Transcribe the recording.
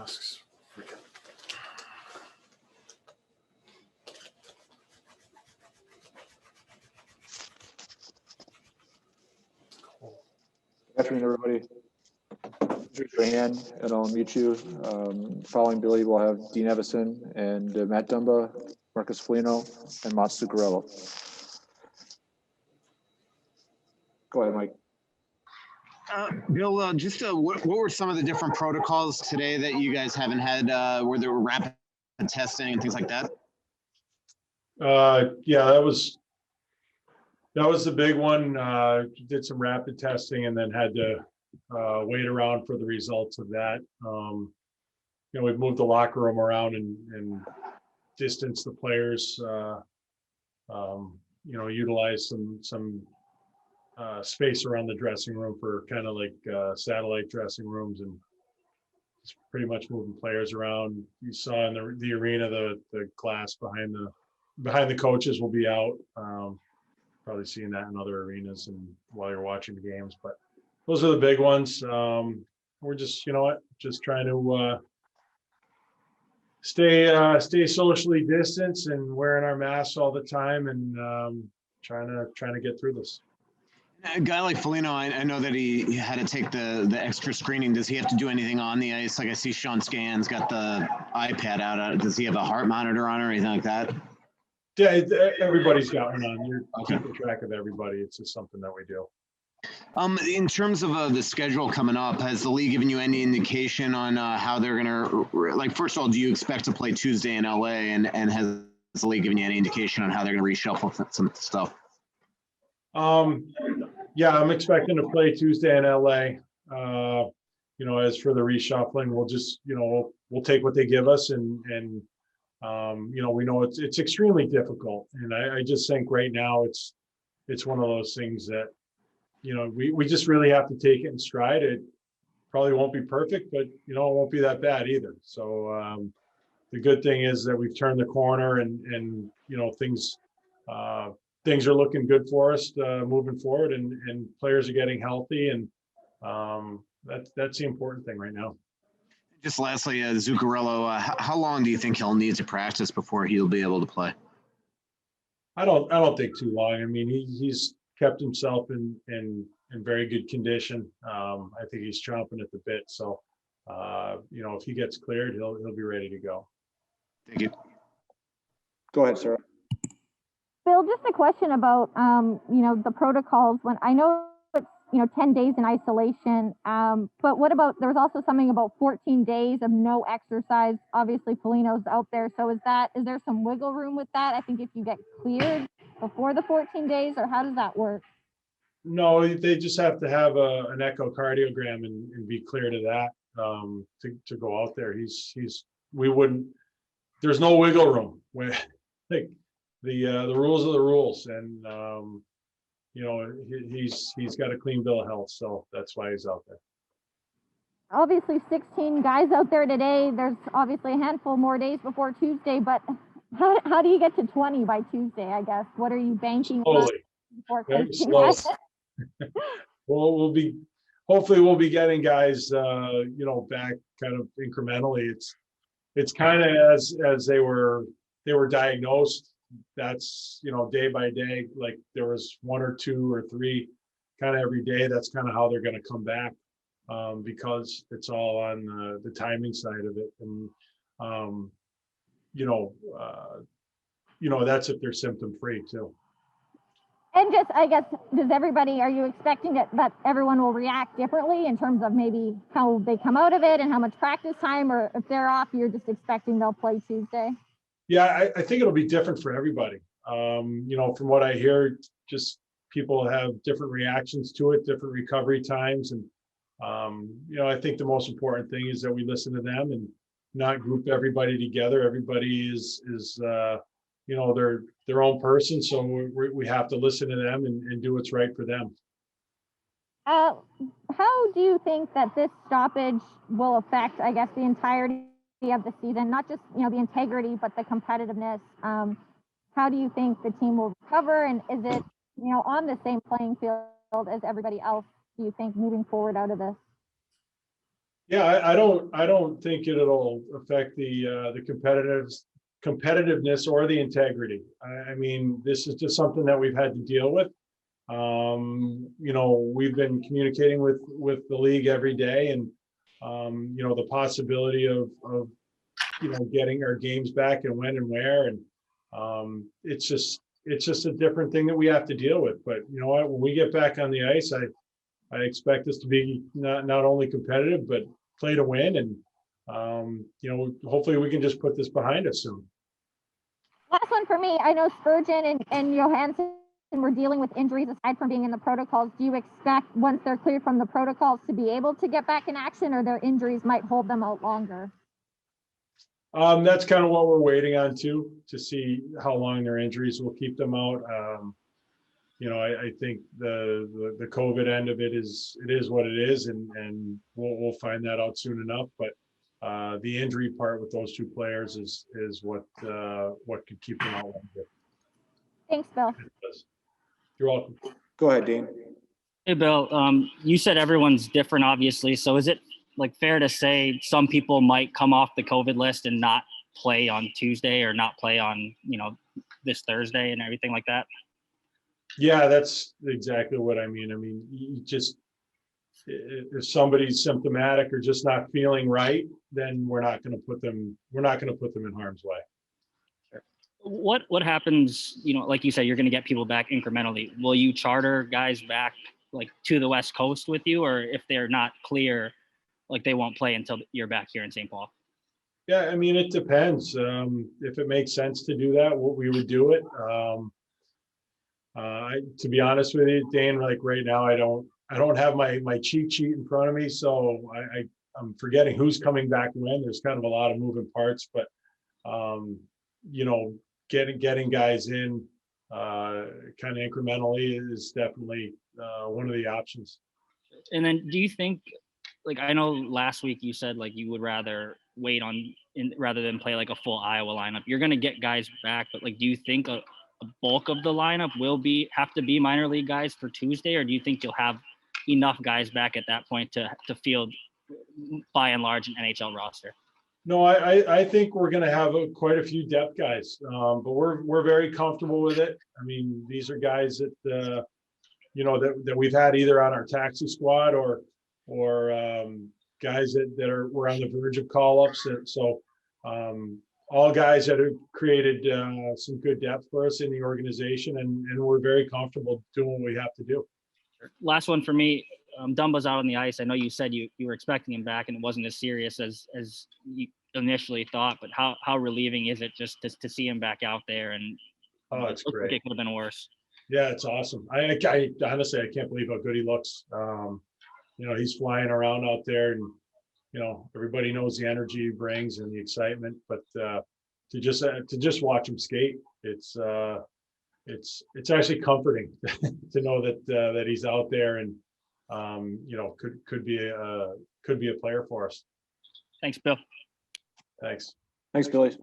masks. Freaking. Good afternoon, everybody. Raise your hand and I'll mute you. Following Billy, we'll have Dean Evison and Matt Dumba, Marcus Foligno, and Matsu Guerrero. Go ahead, Mike. Bill, what were some of the different protocols today that you guys haven't had where there were rapid testing and things like that? Yeah, that was the big one. Did some rapid testing and then had to wait around for the results of that. We've moved the locker room around and distanced the players. Utilize some space around the dressing room for kind of like satellite dressing rooms, and it's pretty much moving players around. You saw in the arena the glass behind the coaches will be out. Probably seeing that in other arenas and while you're watching the games, but those are the big ones. We're just just trying to stay socially distanced and wearing our masks all the time, and trying to get through this. A guy like Foligno, I know that he had to take the extra screening. Does he have to do anything on the ice? Like I see Sean Scan's got the iPad out. Does he have a heart monitor on or anything like that? Yeah, everybody's got one on. You're keeping track of everybody. It's just something that we do. In terms of the schedule coming up, has the league given you any indication on how they're going to, like, first of all, do you expect to play Tuesday in LA, and has the league given you any indication on how they're going to reshuffle some stuff? Yeah, I'm expecting to play Tuesday in LA. As for the reshuffling, we'll just, we'll take what they give us, and we know it's extremely difficult. And I just think right now it's one of those things that, we just really have to take it in stride. It probably won't be perfect, but, it won't be that bad either. So the good thing is that we've turned the corner, and things are looking good for us moving forward, and players are getting healthy, and that's the important thing right now. Just lastly, Zuccarello, how long do you think he'll need to practice before he'll be able to play? I don't think too long. I mean, he's kept himself in very good condition. I think he's chomping at the bit. So, if he gets cleared, he'll be ready to go. Thank you. Go ahead, Sarah. Bill, just a question about, the protocols. When I know it's, 10 days in isolation, but what about, there was also something about 14 days of no exercise. Obviously, Foligno's out there. So is there some wiggle room with that? I think if you get cleared before the 14 days, or how does that work? No, they just have to have an echocardiogram and be clear to that to go out there. There's no wiggle room. Like the rules are the rules, and he's got a clean bill of health, so that's why he's out there. Obviously 16 guys out there today. There's obviously a handful more days before Tuesday, but how do you get to 20 by Tuesday, I guess? What are you banking on before slow. Hopefully we'll be getting guys back kind of incrementally. It's kind of as they were diagnosed. That's day by day, like there was 1 or 2 or 3 kind of every day. That's kind of how they're going to come back, because it's all on the timing side of it. And that's if they're symptom free too. And just, I guess, are you expecting that everyone will react differently in terms of maybe how they come out of it and how much practice time, or if they're off, you're just expecting they'll play Tuesday? Yeah, I think it'll be different for everybody. From what I hear, just people have different reactions to it, different recovery times. And, I think the most important thing is that we listen to them and not group everybody together. Everybody is their own person. So we have to listen to them and do what's right for them. How do you think that this stoppage will affect, I guess, the entirety of the season, not just the integrity, but the competitiveness? How do you think the team will recover, and is it on the same playing field as everybody else, do you think, moving forward out of this? Yeah, I don't think it'll affect the competitiveness or the integrity. I mean, this is just something that we've had to deal with. We've been communicating with the league every day, and the possibility of getting our games back and when and where, and it's just a different thing that we have to deal with. But you know what, when we get back on the ice, I expect us to be not only competitive, but play to win. And, hopefully we can just put this behind us soon. Last one for me. I know Spurgeon and Johansson were dealing with injuries aside from being in the protocols. Do you expect, once they're cleared from the protocols, to be able to get back in action, or their injuries might hold them out longer? That's kind of what we're waiting on too, to see how long their injuries will keep them out. I think the COVID end of it is what it is, and we'll find that out soon enough. But the injury part with those two players is what could keep them out longer. Thanks, Bill. You're welcome. Go ahead, Dean. Hey, Bill, you said everyone's different, obviously. So is it fair to say some people might come off the COVID list and not play on Tuesday, or not play on, this Thursday and everything like that? Yeah, that's exactly what I mean. I mean, if somebody's symptomatic or just not feeling right, then we're not going to put them in harm's way. What happens, like you said, you're going to get people back incrementally. Will you charter guys back to the West Coast with you, or if they're not clear, they won't play until you're back here in St. Paul? Yeah, I mean, it depends. If it makes sense to do that, we would do it. To be honest with you, Dane, right now, I don't have my cheat sheet in front of me, so I'm forgetting who's coming back when. There's kind of a lot of moving parts, but getting guys in kind of incrementally is definitely one of the options. And then, do you think, I know last week you said you would rather wait rather than play a full Iowa lineup? You're going to get guys back, but do you think a bulk of the lineup will have to be minor league guys for Tuesday, or do you think you'll have enough guys back at that point to field by and large an NHL roster? No, I think we're going to have quite a few depth guys, but we're very comfortable with it. I mean, these are guys that that we've had either on our taxi squad or guys that we're on the verge of call-ups. So all guys that have created some good depth for us in the organization, and we're very comfortable doing what we have to do. Last one for me. Dumba's out on the ice. I know you said you were expecting him back and it wasn't as serious as you initially thought, but how relieving is it just to see him back out there? And it's great. It could have been worse. Yeah, it's awesome. I honestly, I can't believe how good he looks. He's flying around out there, and everybody knows the energy he brings and the excitement, but to just watch him skate, it's actually comforting to know that he's out there and could be a player for us. Thanks, Bill. Thanks. Thanks, Billy.